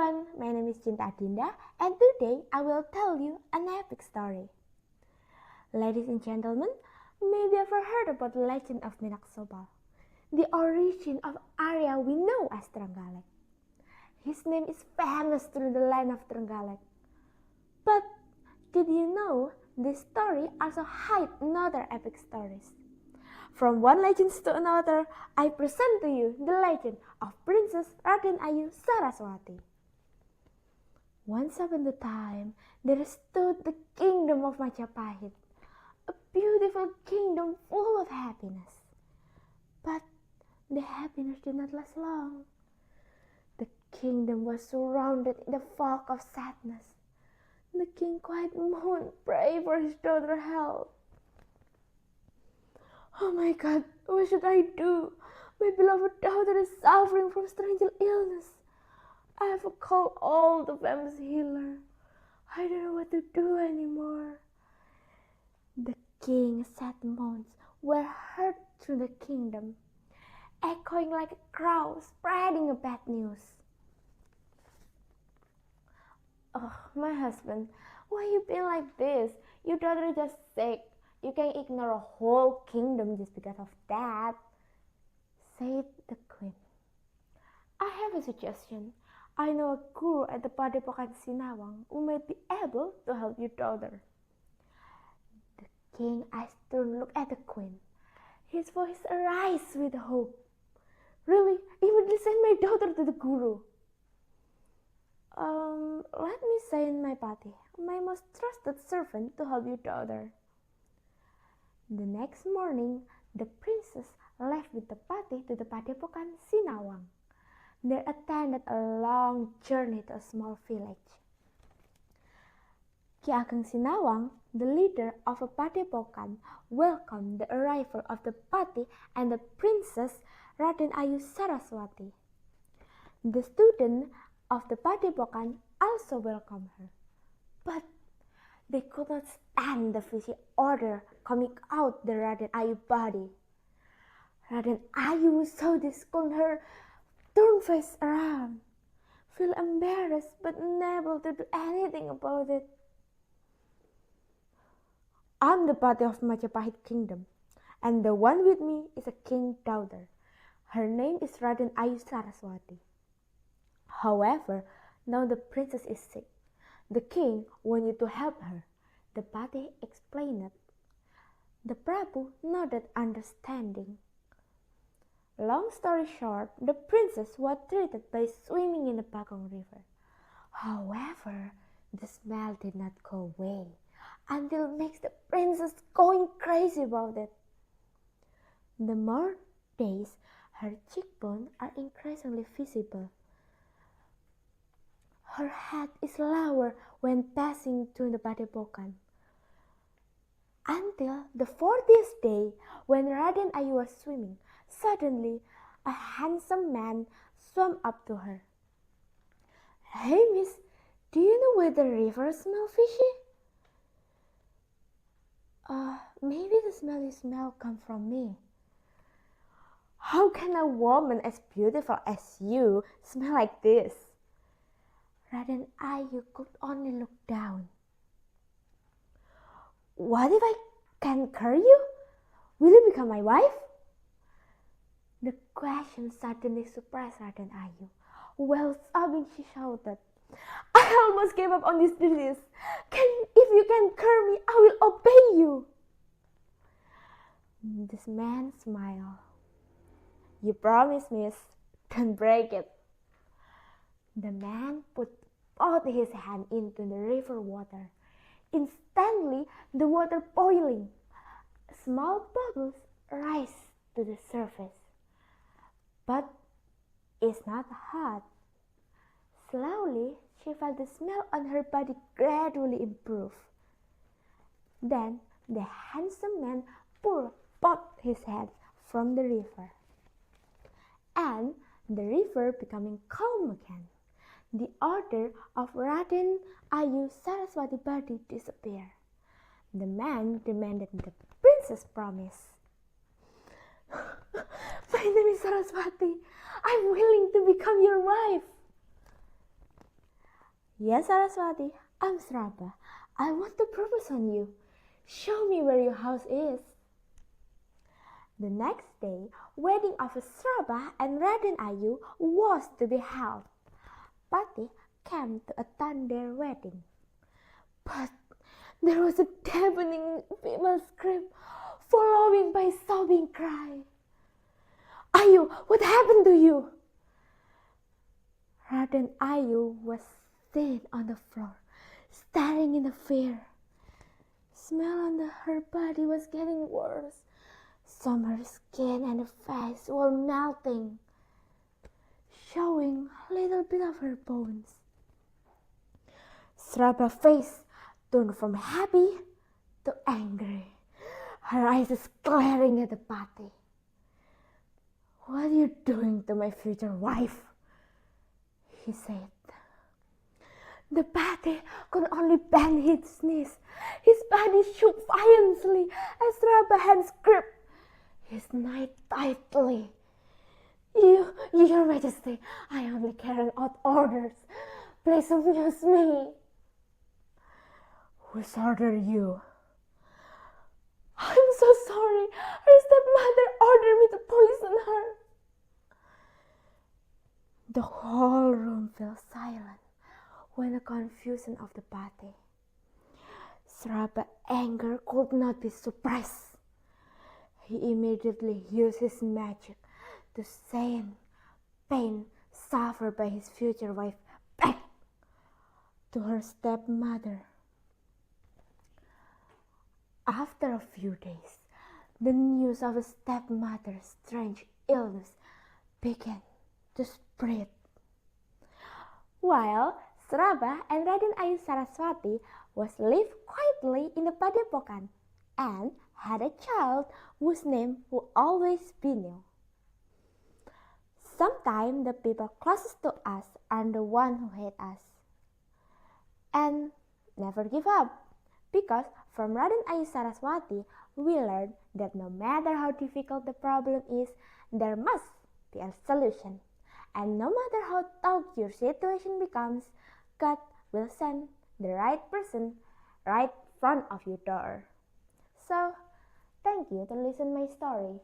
everyone, my name is Cinta Adinda and today I will tell you an epic story. Ladies and gentlemen, maybe you've ever heard about the legend of Minak Sobal, the origin of area we know as Trenggalek. His name is famous through the land of Trenggalek. But did you know this story also hides another epic stories? From one legend to another, I present to you the legend of Princess Raden Ayu Saraswati. Once upon a time, there stood the kingdom of Majapahit, a beautiful kingdom full of happiness. But the happiness did not last long. The kingdom was surrounded in the fog of sadness. The king quite mourned, prayed for his daughter's health. Oh my God, what should I do? My beloved daughter is suffering from strange illness. I have called all the famous healer. I don't know what to do anymore. The king's sad moans were heard through the kingdom, echoing like a crowd spreading a bad news. Oh, my husband, why you been like this? Your daughter is just sick. You can ignore a whole kingdom just because of that, said the queen. I have a suggestion. I know a guru at the Padepokan Sinawang who might be able to help your daughter. The king eyes turned look at the queen. His voice arose with hope. Really? Immediately send my daughter to the guru. Let me send my pati, my most trusted servant, to help your daughter. The next morning, the princess left with the pati to the Padepokan Sinawang. They attended a long journey to a small village. Ki Ageng Sinawang, the leader of a Padepokan, welcomed the arrival of the pati and the princess Raden Ayu Saraswati. The student of the Padepokan also welcomed her, but they could not stand the fishy odor coming out the Raden Ayu body. Raden Ayu saw this on her, turned face around, feel embarrassed but unable to do anything about it. I'm the pati of Majapahit kingdom, and the one with me is a king's daughter. Her name is Raden Ayu Saraswati. However, now the princess is sick. The king wants you to help her, the pati explained. The Prabhu nodded understanding. Long story short, the princess was treated by swimming in the Bagong River. However, the smell did not go away until it makes the princess going crazy about it. The more days, her cheekbones are increasingly visible. Her head is lower when passing through the Padepokan. Until the 40th day, when Raden Ayu was swimming, suddenly a handsome man swam up to her. Hey miss, do you know where the river smells fishy? Maybe the smell you smell comes from me. How can a woman as beautiful as you smell like this? Raden Ayu could only look down. What if I can cure you? Will you become my wife? The question suddenly surprised Raden Ayu. While sobbing, she shouted, I almost gave up on this disease. If you can cure me, I will obey you. This man smiled. You promise, miss. Don't break it. The man put both his hands into the river water. Instantly, the water boiling. Small bubbles rise to the surface. But it's not hot. Slowly, she felt the smell on her body gradually improve. Then, the handsome man pulled both his hands from the river. And the river becoming calm again. The odor of Raden Ayu Saraswati body disappeared. The man demanded the princess' promise. My name is Saraswati. I'm willing to become your wife. Yes, Saraswati, I'm Sraba. I want to propose on you. Show me where your house is. The next day, wedding of Sraba and Raden Ayu was to be held. Pati came to attend their wedding. But there was a deafening female scream, followed by sobbing cry. Ayu, what happened to you? Raden Ayu was sitting on the floor, staring in the fear. Smell on her body was getting worse. Some her skin and her face were melting, showing a little bit of her bones. Sraba's face turned from happy to angry. Her eyes is glaring at the Pati. What are you doing to my future wife? He said. The Pati could only bend his knees. His body shook violently as Sraba's hands gripped his knife tightly. Your Majesty, I am only carrying out orders. Please amuse me. Who's ordered you? I'm so sorry. Her stepmother ordered me to poison her. The whole room fell silent when the confusion of the Pati. Sraba's anger could not be suppressed. He immediately used his magic to send pain suffered by his future wife back to her stepmother. After a few days, the news of his stepmother's strange illness began to spread. While Sraba and Raden Ayu Saraswati was lived quietly in the Padepokan and had a child whose name will always be new. Sometimes the people closest to us are the ones who hate us. And never give up, because from Raden Ayu Saraswati we learned that no matter how difficult the problem is, there must be a solution. And no matter how tough your situation becomes, God will send the right person right in front of your door. So, thank you to listen my story.